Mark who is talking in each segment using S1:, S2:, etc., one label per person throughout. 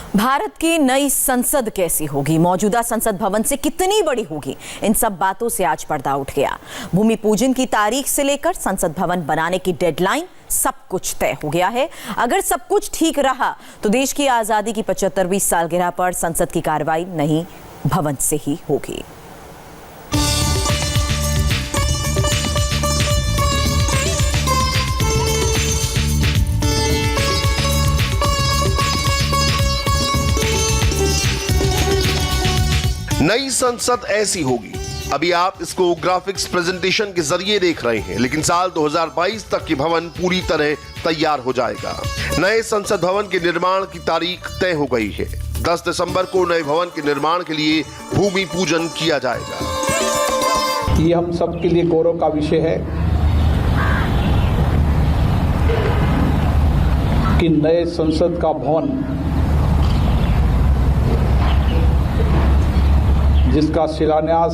S1: भारत की नई संसद कैसी होगी, मौजूदा संसद भवन से कितनी बड़ी होगी, इन सब बातों से आज पर्दा उठ गया। भूमि पूजन की तारीख से लेकर संसद भवन बनाने की डेडलाइन सब कुछ तय हो गया है। अगर सब कुछ ठीक रहा तो देश की आजादी की 75वीं सालगिरह पर संसद की कार्रवाई नई भवन से ही होगी।
S2: नई संसद ऐसी होगी। अभी आप इसको ग्राफिक्स प्रेजेंटेशन के जरिए देख रहे हैं, लेकिन साल 2022 तक ये भवन पूरी तरह तैयार हो जाएगा। नए संसद भवन के निर्माण की तारीख तय हो गई है। 10 दिसंबर को नए भवन के निर्माण के लिए भूमि पूजन किया जाएगा।
S3: ये हम सब के लिए गौरव का विषय है कि नए संसद का भवन, जिसका शिलान्यास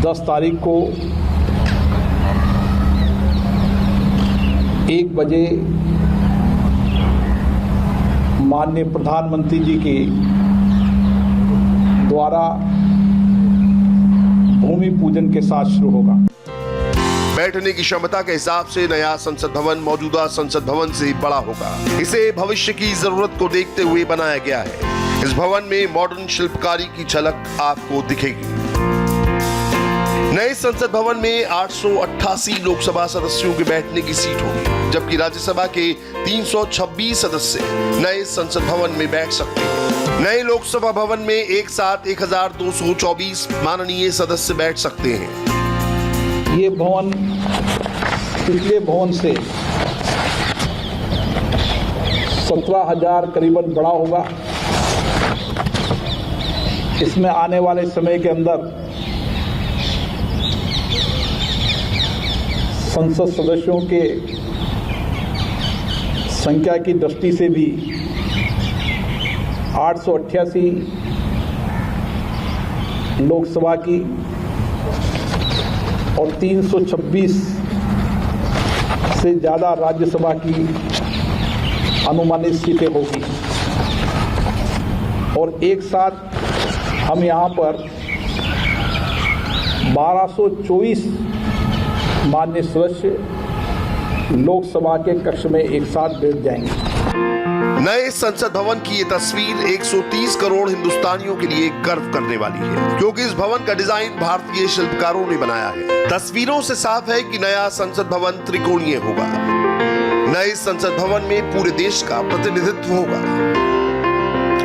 S3: 10 तारीख को 1 बजे माननीय प्रधानमंत्री जी के द्वारा भूमि पूजन के साथ शुरू होगा।
S2: बैठने की क्षमता के हिसाब से नया संसद भवन मौजूदा संसद भवन से बड़ा होगा। इसे भविष्य की जरूरत को देखते हुए बनाया गया है। इस भवन में मॉडर्न शिल्पकारी की झलक आपको दिखेगी। नए संसद भवन में 888 लोकसभा सदस्यों के बैठने की सीट होगी, जबकि राज्यसभा के 326 सदस्य नए संसद भवन में बैठ सकते हैं। नए लोकसभा भवन में एक साथ 1224 माननीय सदस्य बैठ सकते हैं।
S3: ये भवन पिछले भवन से 17,000 करीबन बड़ा होगा। इसमें आने वाले समय के अंदर संसद सदस्यों के संख्या की दृष्टि से भी 888 लोकसभा की और 326 से ज़्यादा राज्यसभा की अनुमानित सीटें होगी। और एक साथ हम यहाँ पर 1224 माननीय सदस्य लोकसभा के कक्ष में एक साथ बैठ जाएंगे।
S2: नए संसद भवन की ये तस्वीर 130 करोड़ हिंदुस्तानियों के लिए गर्व करने वाली है, क्योंकि इस भवन का डिजाइन भारतीय शिल्पकारों ने बनाया है। तस्वीरों से साफ है कि नया संसद भवन त्रिकोणीय होगा। नए संसद भवन में पूरे देश का प्रतिनिधित्व होगा।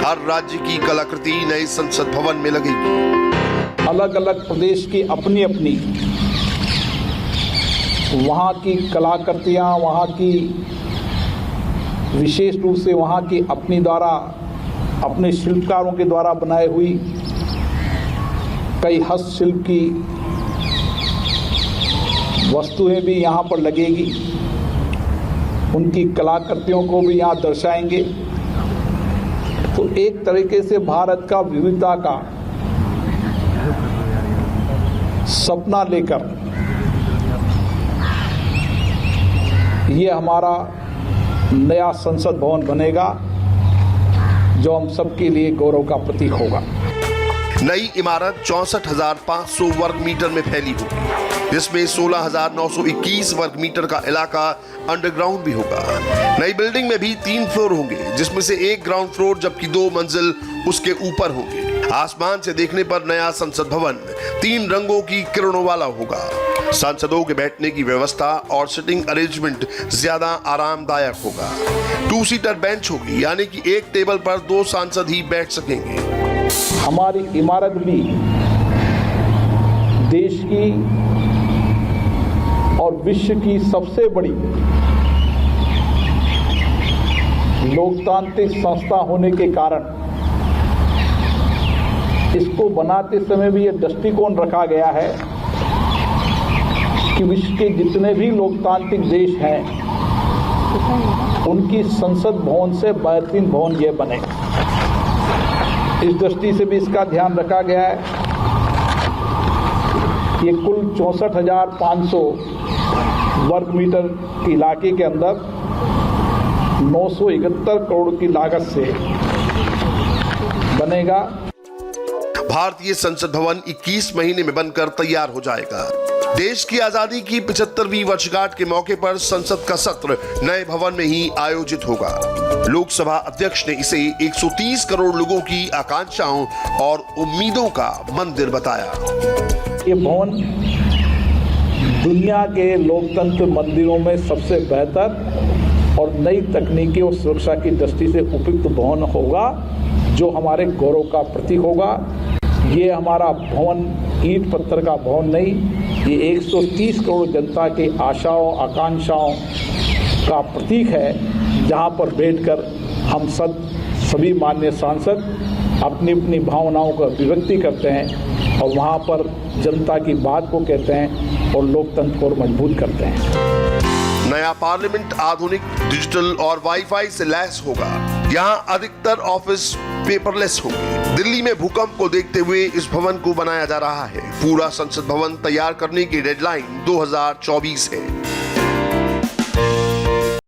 S2: हर राज्य की कलाकृति नए संसद भवन में लगेगी।
S3: अलग अलग प्रदेश की अपनी अपनी वहाँ की कलाकृतियाँ, वहाँ की विशेष रूप से वहाँ की अपने शिल्पकारों के द्वारा बनाई हुई कई हस्तशिल्प की वस्तुएं भी यहाँ पर लगेगी। उनकी कलाकृतियों को भी यहाँ दर्शाएंगे। तो एक तरीके से भारत का विविधता का सपना लेकर ये हमारा नया संसद भवन बनेगा, जो हम सबके लिए गौरव का प्रतीक होगा।
S2: नई इमारत 64,500 वर्ग मीटर में फैली होगी, जिसमें 16,921 वर्ग मीटर का इलाका अंडरग्राउंड भी होगा। नई बिल्डिंग में भी 3 फ्लोर होंगे, जिसमें से एक ग्राउंड फ्लोर जबकि 2 मंजिल उसके ऊपर होंगे। आसमान से देखने पर नया संसद भवन 3 रंगों की किरणों वाला होगा। सांसदों के बैठने की व्यवस्था और सिटिंग अरेंजमेंट ज्यादा आरामदायक होगा। 2 सीटर बेंच होगी, यानी कि एक टेबल पर 2 सांसद ही बैठ सकेंगे।
S3: हमारी इमारत भी देश की और विश्व की सबसे बड़ी लोकतांत्रिक संस्था होने के कारण इसको बनाते समय भी ये दृष्टिकोण रखा गया है कि विश्व के जितने भी लोकतांत्रिक देश हैं उनकी संसद भवन से बेहतरीन भवन ये बने। इस दृष्टि से भी इसका ध्यान रखा गया है। ये कुल 64,500 वर्ग मीटर के इलाके के अंदर 971 करोड़ की लागत से बनेगा।
S2: भारतीय संसद भवन 21 महीने में बनकर तैयार हो जाएगा। देश की आजादी की 75वीं वर्षगांठ के मौके पर संसद का सत्र नए भवन में ही आयोजित होगा। लोकसभा अध्यक्ष ने इसे 130 करोड़ लोगों की आकांक्षाओं और उम्मीदों का मंदिर बताया।
S3: ये भवन दुनिया के लोकतंत्र मंदिरों में सबसे बेहतर और नई तकनीकी और सुरक्षा की दृष्टि से उपयुक्त भवन होगा, जो हमारे गौरव का प्रतीक होगा। ये हमारा भवन ईंट पत्थर का भवन नहीं, ये 130 करोड़ जनता की आशाओं आकांक्षाओं का प्रतीक है, जहाँ पर बैठकर हम सभी माननीय सांसद अपनी अपनी भावनाओं का अभिव्यक्ति करते हैं और वहाँ पर जनता की बात को कहते हैं और लोकतंत्र को मजबूत करते हैं।
S2: नया पार्लियामेंट आधुनिक डिजिटल और वाईफाई से लैस होगा। यहाँ अधिकतर ऑफिस पेपरलेस होंगे। दिल्ली में भूकंप को देखते हुए इस भवन को बनाया जा रहा है। पूरा संसद भवन तैयार करने की डेडलाइन 2024 है।